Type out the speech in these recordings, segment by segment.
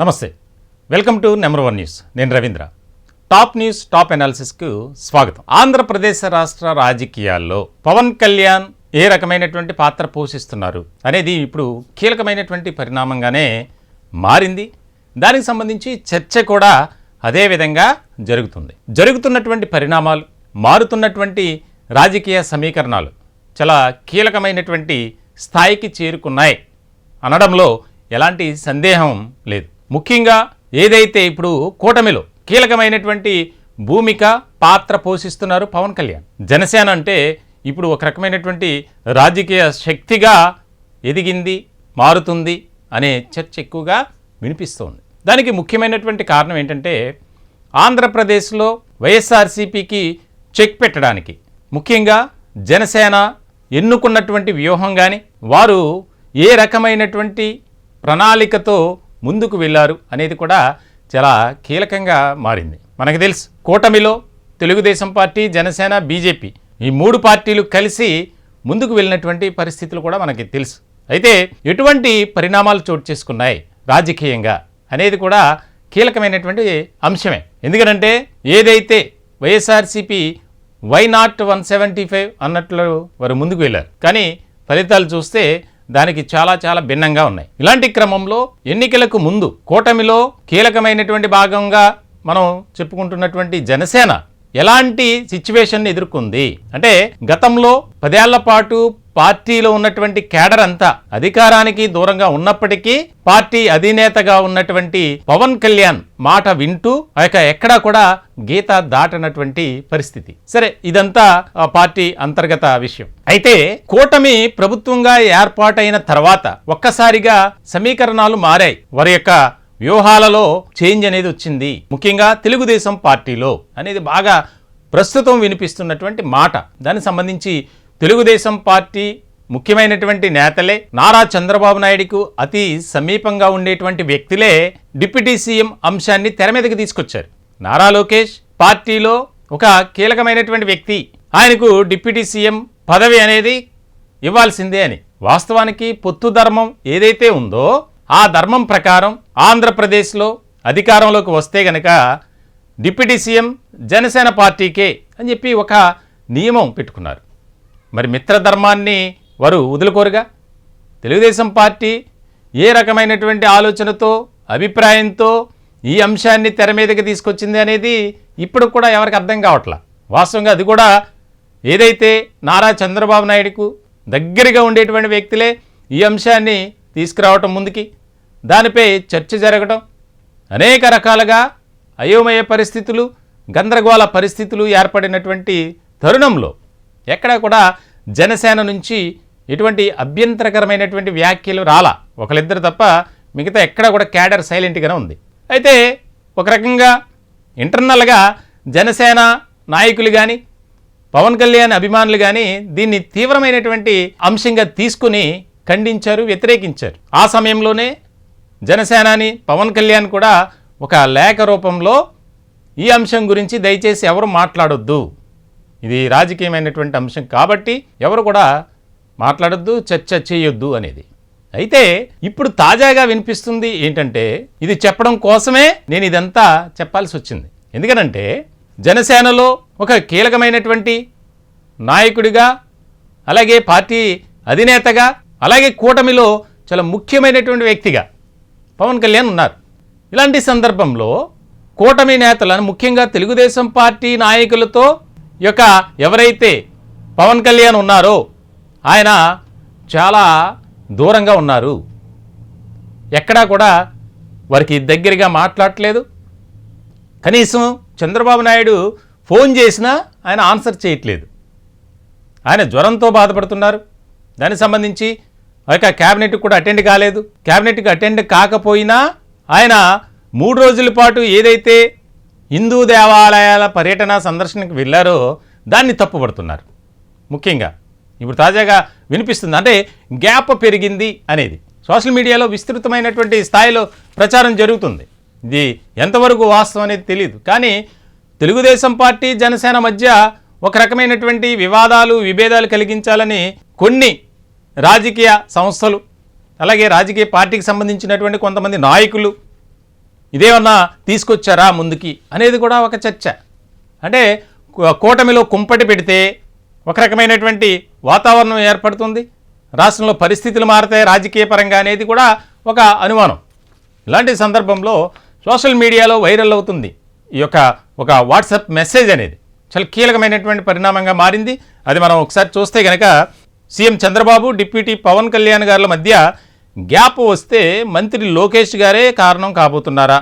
నమస్తే, welcome to number 1 news. నేను Ravindra. Top news, top అనాలిసిస్కు స్వాగతం. ఆంధ్రప్రదేశ్ రాష్ట్ర రాజకీయాల్లో పవన్ కళ్యాణ్ ఏ రకమైనటువంటి పాత్ర పోషిస్తున్నారు అనేది ఇప్పుడు కీలకమైనటువంటి పరిణామంగానే మారింది. దానికి సంబంధించి చర్చ కూడా అదే విధంగా జరుగుతున్నటువంటి పరిణామాలు, మారుతున్నటువంటి రాజకీయ సమీకరణాలు చాలా కీలకమైనటువంటి స్థాయికి చేరుకున్నాయి అనడంలో ఎలాంటి సందేహం లేదు. ముఖ్యంగా ఏదైతే ఇప్పుడు కూటమిలో కీలకమైనటువంటి భూమిక పాత్ర పోషిస్తున్నారు పవన్ కళ్యాణ్. జనసేన అంటే ఇప్పుడు ఒక రకమైనటువంటి రాజకీయ శక్తిగా ఎదిగింది, మారుతుంది అనే చర్చ ఎక్కువగా వినిపిస్తోంది. దానికి ముఖ్యమైనటువంటి కారణం ఏంటంటే ఆంధ్రప్రదేశ్లో వైఎస్ఆర్సీపీకి చెక్ పెట్టడానికి ముఖ్యంగా జనసేన ఎన్నుకున్నటువంటి వ్యూహం కానీ, వారు ఏ రకమైనటువంటి ప్రణాళికతో ముందుకు వెళ్ళారు అనేది కూడా చాలా కీలకంగా మారింది. మనకు తెలుసు, కూటమిలో తెలుగుదేశం పార్టీ, జనసేన, బీజేపీ ఈ 3 పార్టీలు కలిసి ముందుకు వెళ్ళినటువంటి పరిస్థితులు కూడా మనకి తెలుసు. అయితే ఎటువంటి పరిణామాలు చోటు చేసుకున్నాయి రాజకీయంగా అనేది కూడా కీలకమైనటువంటి అంశమే. ఎందుకంటే ఏదైతే వైఎస్ఆర్సీపీ వై నాట్ 175 అన్నట్లు వారు ముందుకు వెళ్ళారు, కానీ ఫలితాలు చూస్తే దానికి చాలా భిన్నంగా ఉన్నాయి. ఇలాంటి క్రమంలో ఎన్నికలకు ముందు కూటమిలో కీలకమైనటువంటి భాగంగా మనం చెప్పుకుంటున్నటువంటి జనసేన ఎలాంటి సిచ్యువేషన్ ఎదుర్కొంది అంటే, గతంలో 10 ఏళ్ల పాటు పార్టీలో ఉన్నటువంటి కేడర్ అంతా అధికారానికి దూరంగా ఉన్నప్పటికీ పార్టీ అధినేతగా ఉన్నటువంటి పవన్ కళ్యాణ్ మాట వింటూ ఎక్కడా కూడా గీత దాటనటువంటి పరిస్థితి. సరే, ఇదంతా పార్టీ అంతర్గత విషయం. అయితే కూటమి ప్రభుత్వంగా ఏర్పాటైన తర్వాత ఒక్కసారిగా సమీకరణాలు మారాయి. వారి యొక్క వ్యూహాలలో చేంజ్ అనేది వచ్చింది. ముఖ్యంగా తెలుగుదేశం పార్టీలో అనేది బాగా ప్రస్తుతం వినిపిస్తున్నటువంటి మాట. దానికి సంబంధించి తెలుగుదేశం పార్టీ ముఖ్యమైనటువంటి నేతలే, నారా చంద్రబాబు నాయుడుకు అతి సమీపంగా ఉండేటువంటి వ్యక్తులే డిప్యూటీ సీఎం అంశాన్ని తెర మీదకి తీసుకొచ్చారు. నారా లోకేష్ పార్టీలో ఒక కీలకమైనటువంటి వ్యక్తి, ఆయనకు డిప్యూటీ సీఎం పదవి అనేది ఇవ్వాల్సిందే అని. వాస్తవానికి పొత్తు ధర్మం ఏదైతే ఉందో ఆ ధర్మం ప్రకారం ఆంధ్రప్రదేశ్లో అధికారంలోకి వస్తే గనక డిప్యూటీ సీఎం జనసేన పార్టీకే అని చెప్పి ఒక నియమం పెట్టుకున్నారు. మరి మిత్రధర్మాన్ని వారు వదులుకోరుగా. తెలుగుదేశం పార్టీ ఏ రకమైనటువంటి ఆలోచనతో, అభిప్రాయంతో ఈ అంశాన్ని తెర మీదకి తీసుకొచ్చింది అనేది ఇప్పుడు కూడా ఎవరికి అర్థం కావట్లా. వాస్తవంగా అది కూడా ఏదైతే నారా చంద్రబాబు నాయుడుకు దగ్గరగా ఉండేటువంటి వ్యక్తులే ఈ అంశాన్ని తీసుకురావటం ముందుకి, దానిపై చర్చ జరగటం, అనేక రకాలుగా అయోమయ పరిస్థితులు, గందరగోళ పరిస్థితులు ఏర్పడినటువంటి తరుణంలో ఎక్కడా కూడా జనసేన నుంచి ఎటువంటి అభ్యంతరకరమైనటువంటి వ్యాఖ్యలు రాలా. ఒకరిద్దరు తప్ప మిగతా ఎక్కడా కూడా క్యాడర్ సైలెంట్గానే ఉంది. అయితే ఒక రకంగా ఇంటర్నల్గా జనసేన నాయకులు కానీ, పవన్ కళ్యాణ్ అభిమానులు కానీ దీన్ని తీవ్రమైనటువంటి అంశంగా తీసుకుని ఖండించారు, వ్యతిరేకించారు. ఆ సమయంలోనే జనసేనాని పవన్ కళ్యాణ్ కూడా ఒక లేఖ రూపంలో ఈ అంశం గురించి దయచేసి ఎవరు మాట్లాడొద్దు, ఇది రాజకీయమైనటువంటి అంశం కాబట్టి ఎవరు కూడా మాట్లాడొద్దు, చర్చ చేయొద్దు అనేది. అయితే ఇప్పుడు తాజాగా వినిపిస్తుంది ఏంటంటే, ఇది చెప్పడం కోసమే నేను ఇదంతా చెప్పాల్సి వచ్చింది. ఎందుకనంటే జనసేనలో ఒక కీలకమైనటువంటి నాయకుడిగా, అలాగే పార్టీ అధినేతగా, అలాగే కూటమిలో చాలా ముఖ్యమైనటువంటి వ్యక్తిగా పవన్ కళ్యాణ్ ఉన్నారు. ఇలాంటి సందర్భంలో కూటమి నేతలను, ముఖ్యంగా తెలుగుదేశం పార్టీ నాయకులతో ఎవరైతే పవన్ కళ్యాణ్ ఉన్నారో ఆయన చాలా దూరంగా ఉన్నారు. ఎక్కడా కూడా వారికి దగ్గరగా మాట్లాడట్లేదు. కనీసం చంద్రబాబు నాయుడు ఫోన్ చేసినా ఆయన ఆన్సర్ చేయట్లేదు. ఆయన జ్వరంతో బాధపడుతున్నారు. దానికి సంబంధించి క్యాబినెట్కి కూడా అటెండ్ కాలేదు. క్యాబినెట్కి అటెండ్ కాకపోయినా ఆయన 3 రోజుల పాటు ఏదైతే హిందూ దేవాలయాల పర్యటన సందర్శనకు వెళ్ళారో దాన్ని తప్పుపడుతున్నారు. ముఖ్యంగా ఇప్పుడు తాజాగా వినిపిస్తుంది, అంటే గ్యాప్ పెరిగింది అనేది సోషల్ మీడియాలో విస్తృతమైనటువంటి స్థాయిలో ప్రచారం జరుగుతుంది. ఇది ఎంతవరకు వాస్తవం అనేది తెలియదు. కానీ తెలుగుదేశం పార్టీ, జనసేన మధ్య ఒక రకమైనటువంటి వివాదాలు, విభేదాలు కలిగించాలని కొన్ని రాజకీయ సంస్థలు, అలాగే రాజకీయ పార్టీకి సంబంధించినటువంటి కొంతమంది నాయకులు ఇదేమన్నా తీసుకొచ్చారా ముందుకి అనేది కూడా ఒక చర్చ. అంటే కూటమిలో కుంపటి పెడితే ఒక రకమైనటువంటి వాతావరణం ఏర్పడుతుంది, రాష్ట్రంలో పరిస్థితులు మారుతాయి రాజకీయ పరంగా అనేది కూడా ఒక అనుమానం. ఇలాంటి సందర్భంలో సోషల్ మీడియాలో వైరల్ అవుతుంది ఈ యొక్క ఒక వాట్సాప్ మెసేజ్ అనేది చాలా కీలకమైనటువంటి పరిణామంగా మారింది. అది మనం ఒకసారి చూస్తే కనుక సీఎం చంద్రబాబు డిప్యూటీ పవన్ కళ్యాణ్ గారుల మధ్య గ్యాప్ వస్తే మంత్రి లోకేష్ గారే కారణం కాబోతున్నారా?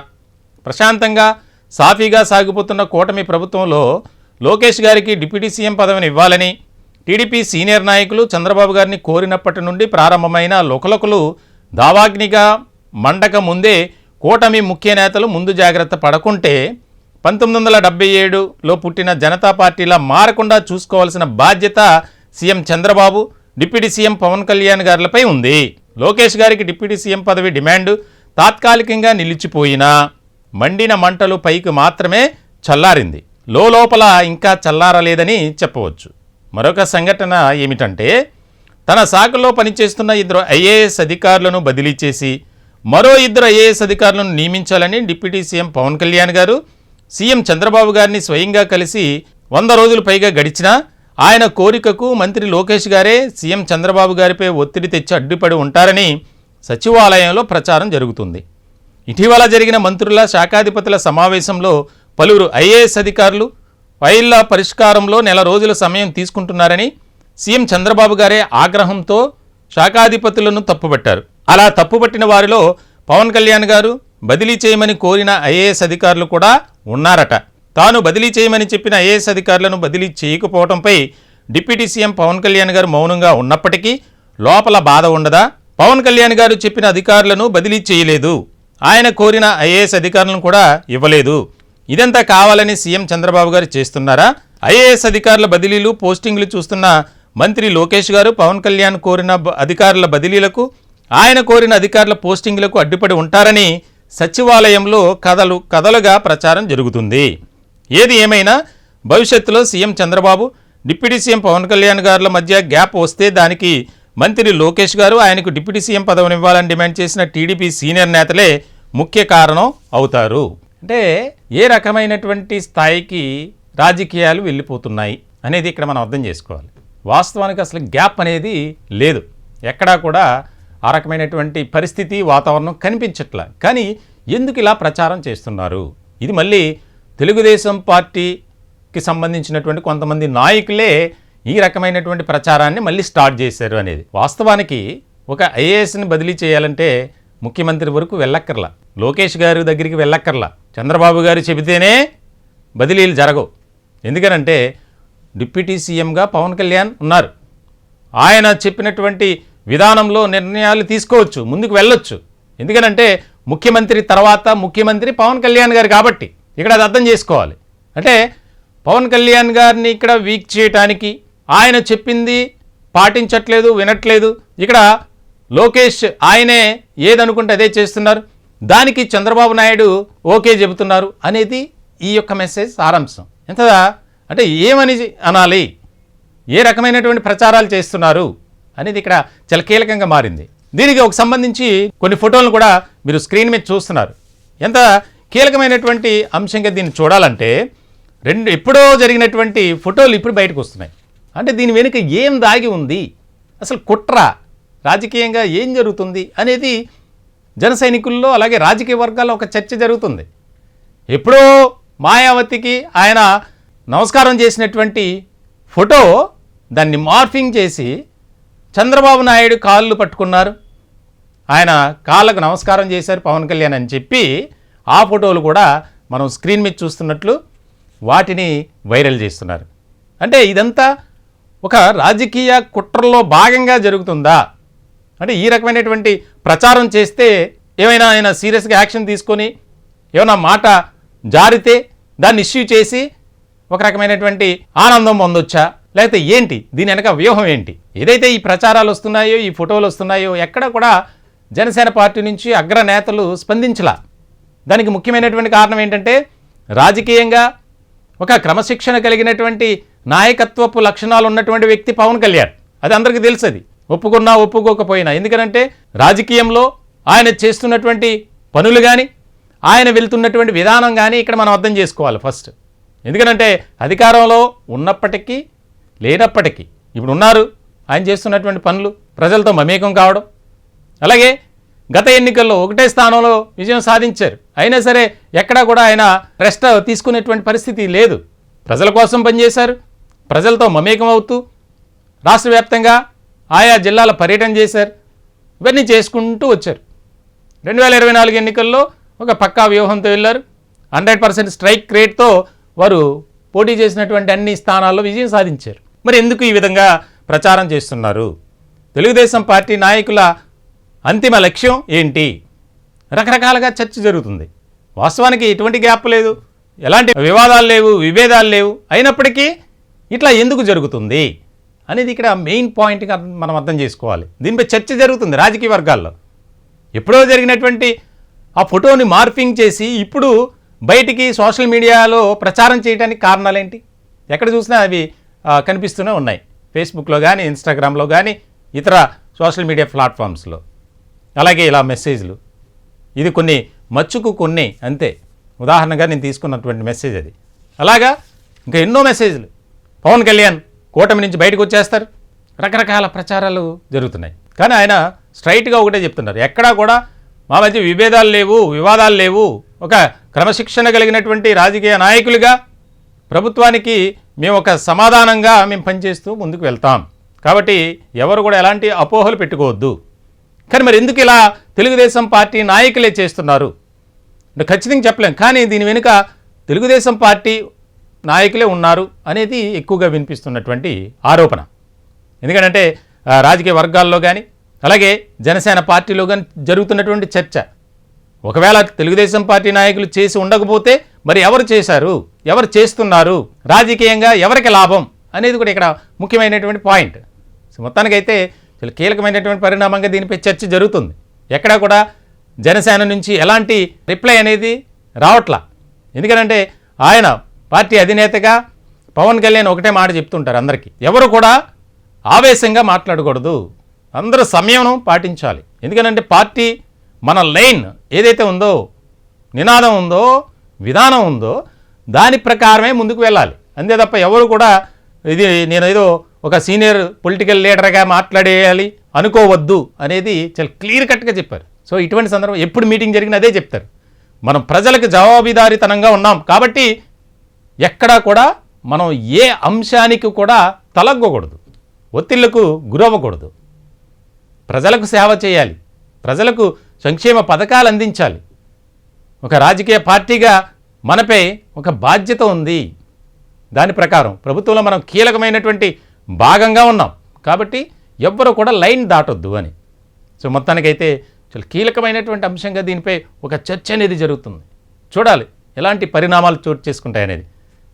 ప్రశాంతంగా సాఫీగా సాగిపోతున్న కూటమి ప్రభుత్వంలో లోకేష్ గారికి డిప్యూటీ సీఎం పదవిని ఇవ్వాలని టీడీపీ సీనియర్ నాయకులు చంద్రబాబు గారిని కోరినప్పటి నుండి ప్రారంభమైన లోకలకులు దావాగ్నిగా మండక ముందే కూటమి ముఖ్య నేతలు ముందు జాగ్రత్త పడకుంటే 1977లో పుట్టిన జనతా పార్టీలా మారకుండా చూసుకోవాల్సిన బాధ్యత CM Chandrababu deputy CM Pawan Kalyan గారులపై ఉంది. లోకేష్ గారికి డిప్యూటీ సీఎం పదవి డిమాండ్ తాత్కాలికంగా నిలిచిపోయినా మండిన మంటలు పైకి మాత్రమే చల్లారింది, లోపల ఇంకా చల్లారలేదని చెప్పవచ్చు. మరొక సంఘటన ఏమిటంటే తన శాఖలో పనిచేస్తున్న 2 ఐఏఎస్ అధికారులను బదిలీ చేసి మరో 2 ఐఏఎస్ అధికారులను నియమించాలని డిప్యూటీ సీఎం పవన్ కళ్యాణ్ గారు సీఎం చంద్రబాబు గారిని స్వయంగా కలిసి 100 రోజులు పైగా గడిచినా ఆయన కోరికకు మంత్రి లోకేష్ గారే సీఎం చంద్రబాబు గారిపై ఒత్తిడి తెచ్చి అడ్డుపడి ఉంటారని సచివాలయంలో ప్రచారం జరుగుతుంది. ఇటీవల జరిగిన మంత్రుల శాఖాధిపతుల సమావేశంలో పలువురు ఐఏఎస్ అధికారులు ఫైళ్ల పరిష్కారంలో నెల రోజుల సమయం తీసుకుంటున్నారని సీఎం చంద్రబాబు గారే ఆగ్రహంతో శాఖాధిపతులను తప్పుపట్టారు. అలా తప్పుపట్టిన వారిలో పవన్ కళ్యాణ్ గారు బదిలీ చేయమని కోరిన ఐఏఎస్ అధికారులు కూడా ఉన్నారట. తాను బదిలీ చేయమని చెప్పిన ఐఏఎస్ అధికారులను బదిలీ చేయకపోవడంపై డిప్యూటీ సీఎం పవన్ కళ్యాణ్ గారు మౌనంగా ఉన్నప్పటికీ లోపల బాధ ఉండదా? పవన్ కళ్యాణ్ గారు చెప్పిన అధికారులను బదిలీ చేయలేదు, ఆయన కోరిన ఐఏఎస్ అధికారులను కూడా ఇవ్వలేదు, ఇదంతా కావాలని సీఎం చంద్రబాబు గారు చేస్తున్నారా? ఐఏఎస్ అధికారుల బదిలీలు పోస్టింగ్లు చూస్తున్న మంత్రి లోకేష్ గారు పవన్ కళ్యాణ్ కోరిన అధికారుల బదిలీలకు ఆయన కోరిన అధికారుల పోస్టింగ్లకు అడ్డుపడి ఉంటారని సచివాలయంలో కథలుగా ప్రచారం జరుగుతుంది. ఏది ఏమైనా భవిష్యత్తులో CM Chandrababu deputy CM Pawan Kalyan గారుల మధ్య గ్యాప్ వస్తే దానికి మంత్రి లోకేష్ గారు ఆయనకు డిప్యూటీ సీఎం పదవిని ఇవ్వాలని డిమాండ్ చేసిన టీడీపీ సీనియర్ నేతలే ముఖ్య కారణం అవుతారు. అంటే ఏ రకమైనటువంటి స్థాయికి రాజకీయాలు వెళ్ళిపోతున్నాయి అనేది ఇక్కడ మనం అర్థం చేసుకోవాలి. వాస్తవానికి అసలు గ్యాప్ అనేది లేదు, ఎక్కడా కూడా ఆ రకమైనటువంటి పరిస్థితి వాతావరణం కనిపించట్లా. కానీ ఎందుకు ఇలా ప్రచారం చేస్తున్నారు? ఇది మళ్ళీ తెలుగుదేశం పార్టీకి సంబంధించినటువంటి కొంతమంది నాయకులే ఈ రకమైనటువంటి ప్రచారాన్ని మళ్ళీ స్టార్ట్ చేశారు అనేది. వాస్తవానికి ఒక ఐఏఎస్ని బదిలీ చేయాలంటే ముఖ్యమంత్రి వరకు వెళ్ళక్కర్లా, లోకేష్ గారి దగ్గరికి వెళ్ళక్కర్లా, చంద్రబాబు గారు చెబితేనే బదిలీలు జరగవు. ఎందుకనంటే డిప్యూటీ సీఎంగా పవన్ కళ్యాణ్ ఉన్నారు, ఆయన చెప్పినటువంటి విధానంలో నిర్ణయాలు తీసుకోవచ్చు, ముందుకు వెళ్ళొచ్చు. ఎందుకనంటే ముఖ్యమంత్రి తర్వాత ముఖ్యమంత్రి పవన్ కళ్యాణ్ గారు కాబట్టి ఇక్కడ అది అర్థం చేసుకోవాలి. అంటే పవన్ కళ్యాణ్ గారిని ఇక్కడ వీక్ చేయటానికి ఆయన చెప్పింది పాటించట్లేదు, వినట్లేదు, ఇక్కడ లోకేష్ ఆయనే ఏదనుకుంటే అదే చేస్తున్నారు, దానికి చంద్రబాబు నాయుడు ఓకే చెబుతున్నారు అనేది ఈ యొక్క మెసేజ్ సారాంశం. ఎంతదా అంటే ఏమని అనాలి, ఏ రకమైనటువంటి ప్రచారాలు చేస్తున్నారు అనేది ఇక్కడ చాలా కీలకంగా మారింది. దీనికి ఒక సంబంధించి కొన్ని ఫోటోలను కూడా మీరు స్క్రీన్ మీద చూస్తున్నారు. ఎంత కీలకమైనటువంటి అంశంగా దీన్ని చూడాలంటే ఎప్పుడో జరిగినటువంటి ఫోటోలు ఇప్పుడు బయటకు వస్తున్నాయి. అంటే దీని వెనుక ఏం దాగి ఉంది, అసలు కుట్ర రాజకీయంగా ఏం జరుగుతుంది అనేది జన సైనికుల్లో అలాగే రాజకీయ వర్గాల్లో ఒక చర్చ జరుగుతుంది. ఎప్పుడో మాయావతికి ఆయన నమస్కారం చేసినటువంటి ఫోటో దాన్ని మార్ఫింగ్ చేసి చంద్రబాబు నాయుడు కాళ్ళు పట్టుకున్నారు, ఆయన కాళ్ళకు నమస్కారం చేశారు పవన్ కళ్యాణ్ అని చెప్పి ఆ ఫోటోలు కూడా మనం స్క్రీన్ మీద చూస్తున్నట్లు వాటిని వైరల్ చేస్తున్నారు. అంటే ఇదంతా ఒక రాజకీయ కుట్రలో భాగంగా జరుగుతుందా? అంటే ఈ రకమైనటువంటి ప్రచారం చేస్తే ఏమైనా ఆయన సీరియస్గా యాక్షన్ తీసుకొని ఏమైనా మాట జారితే దాన్ని ఇష్యూ చేసి ఒక రకమైనటువంటి ఆనందం పొందొచ్చా, లేకపోతే ఏంటి దీని వెనక వ్యూహం ఏంటి? ఏదైతే ఈ ప్రచారాలు వస్తున్నాయో, ఈ ఫోటోలు వస్తున్నాయో, ఎక్కడ కూడా జనసేన పార్టీ నుంచి అగ్రనేతలు స్పందించలా. దానికి ముఖ్యమైనటువంటి కారణం ఏంటంటే రాజకీయంగా ఒక క్రమశిక్షణ కలిగినటువంటి నాయకత్వపు లక్షణాలు ఉన్నటువంటి వ్యక్తి పవన్ కళ్యాణ్. అది అందరికీ తెలుసు, అది ఒప్పుకున్నా ఒప్పుకోకపోయినా. ఎందుకంటే రాజకీయంలో ఆయన చేస్తున్నటువంటి పనులు కానీ ఆయన వెళ్తున్నటువంటి విధానం కానీ ఇక్కడ మనం అర్థం చేసుకోవాలి ఫస్ట్. ఎందుకంటే అధికారంలో ఉన్నప్పటికీ లేనప్పటికీ ఇప్పుడు ఉన్నారు, ఆయన చేస్తున్నటువంటి పనులు ప్రజలతో మమేకం కావడం, అలాగే గత ఎన్నికల్లో ఒకటే స్థానంలో విజయం సాధించారు. అయినా సరే ఎక్కడా కూడా ఆయన రెస్ట్ తీసుకునేటువంటి పరిస్థితి లేదు. ప్రజల కోసం పనిచేశారు, ప్రజలతో మమేకం అవుతూ రాష్ట్ర వ్యాప్తంగా ఆయా జిల్లాల పర్యటన చేశారు. ఇవన్నీ చేసుకుంటూ వచ్చారు. 2024 ఎన్నికల్లో ఒక పక్కా వ్యూహంతో వెళ్ళారు. 100% స్ట్రైక్ రేట్తో వారు పోటీ చేసినటువంటి అన్ని స్థానాల్లో విజయం సాధించారు. మరి ఎందుకు ఈ విధంగా ప్రచారం చేస్తున్నారు? తెలుగుదేశం పార్టీ నాయకుల అంతిమ లక్ష్యం ఏంటి? రకరకాలుగా చర్చ జరుగుతుంది. వాస్తవానికి ఎటువంటి గ్యాప్ లేదు, ఎలాంటి వివాదాలు లేవు, విభేదాలు లేవు. అయినప్పటికీ ఇట్లా ఎందుకు జరుగుతుంది అనేది ఇక్కడ మెయిన్ పాయింట్గా మనం అర్థం చేసుకోవాలి. దీనిపై చర్చ జరుగుతుంది రాజకీయ వర్గాల్లో. ఎప్పుడో జరిగినటువంటి ఆ ఫోటోని మార్ఫింగ్ చేసి ఇప్పుడు బయటికి సోషల్ మీడియాలో ప్రచారం చేయడానికి కారణాలేంటి? ఎక్కడ చూసినా అవి కనిపిస్తూనే ఉన్నాయి. ఫేస్బుక్లో కానీ, ఇన్స్టాగ్రామ్లో కానీ, ఇతర సోషల్ మీడియా ప్లాట్ఫామ్స్లో. అలాగే ఇలా మెసేజ్లు, ఇది కొన్ని మచ్చుకు కొన్ని అంతే. ఉదాహరణగా నేను తీసుకున్నటువంటి మెసేజ్ అది. అలాగా ఇంకా ఎన్నో మెసేజ్లు. పవన్ కళ్యాణ్ కూటమి నుంచి బయటకు వచ్చేస్తారు, రకరకాల ప్రచారాలు జరుగుతున్నాయి. కానీ ఆయన స్ట్రైట్గా ఒకటే చెప్తున్నారు, ఎక్కడా కూడా మా మధ్య విభేదాలు లేవు, వివాదాలు లేవు. ఒక క్రమశిక్షణ కలిగినటువంటి రాజకీయ నాయకులుగా ప్రభుత్వానికి మేము ఒక సమాధానంగా మేము పనిచేస్తూ ముందుకు వెళ్తాం. కాబట్టి ఎవరు కూడా ఎలాంటి అపోహలు పెట్టుకోవద్దు. కానీ మరి ఎందుకు ఇలా తెలుగుదేశం పార్టీ నాయకులే చేస్తున్నారు అంటే ఖచ్చితంగా చెప్పలేం. కానీ దీని వెనుక తెలుగుదేశం పార్టీ నాయకులే ఉన్నారు అనేది ఎక్కువగా వినిపిస్తున్నటువంటి ఆరోపణ. ఎందుకంటే రాజకీయ వర్గాల్లో కానీ, అలాగే జనసేన పార్టీలో కానీ జరుగుతున్నటువంటి చర్చ, ఒకవేళ తెలుగుదేశం పార్టీ నాయకులు చేసి ఉండకపోతే మరి ఎవరు చేశారు, ఎవరు చేస్తున్నారు, రాజకీయంగా ఎవరికి లాభం అనేది కూడా ఇక్కడ ముఖ్యమైనటువంటి పాయింట్. మొత్తానికైతే చాలా కీలకమైనటువంటి పరిణామంగా దీనిపై చర్చ జరుగుతుంది. ఎక్కడా కూడా జనసేన నుంచి ఎలాంటి రిప్లై అనేది రావట్లా. ఎందుకంటే ఆయన పార్టీ అధినేతగా పవన్ కళ్యాణ్ ఒకటే మాట చెప్తుంటారు అందరికీ, ఎవరు కూడా ఆవేశంగా మాట్లాడకూడదు, అందరూ సంయమనం పాటించాలి. ఎందుకంటే పార్టీ మన లైన్ ఏదైతే ఉందో, నినాదం ఉందో, విధానం ఉందో, దాని ప్రకారమే ముందుకు వెళ్ళాలి. అంతే తప్ప ఎవరు కూడా ఇది నేను ఏదో ఒక సీనియర్ పొలిటికల్ లీడర్గా మాట్లాడేయాలి అనుకోవద్దు అనేది చాలా క్లియర్ కట్గా చెప్పారు. సో ఇటువంటి సందర్భం ఎప్పుడు మీటింగ్ జరిగినా అదే చెప్తారు, మనం ప్రజలకు జవాబుదారీతనంగా ఉన్నాం కాబట్టి ఎక్కడా కూడా మనం ఏ అంశానికి కూడా తలగ్గకూడదు, ఒత్తిళ్లకు గురవ్వకూడదు, ప్రజలకు సేవ చేయాలి, ప్రజలకు సంక్షేమ పథకాలు అందించాలి. ఒక రాజకీయ పార్టీగా మనపై ఒక బాధ్యత ఉంది. దాని ప్రకారం ప్రభుత్వంలో మనం కీలకమైనటువంటి భాగంగా ఉన్నాం కాబట్టి ఎవ్వరూ కూడా లైన్ దాటొద్దు అని. సో మొత్తానికైతే చాలా కీలకమైనటువంటి అంశంగా దీనిపై ఒక చర్చ అనేది జరుగుతుంది. చూడాలి ఎలాంటి పరిణామాలు చోటు చేసుకుంటాయనేది.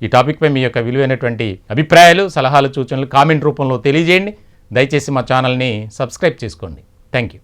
ఈ టాపిక్పై మీ యొక్క విలువైనటువంటి అభిప్రాయాలు, సలహాలు, సూచనలు కామెంట్ రూపంలో తెలియజేయండి. దయచేసి మా ఛానల్ని సబ్స్క్రైబ్ చేసుకోండి. Thank you.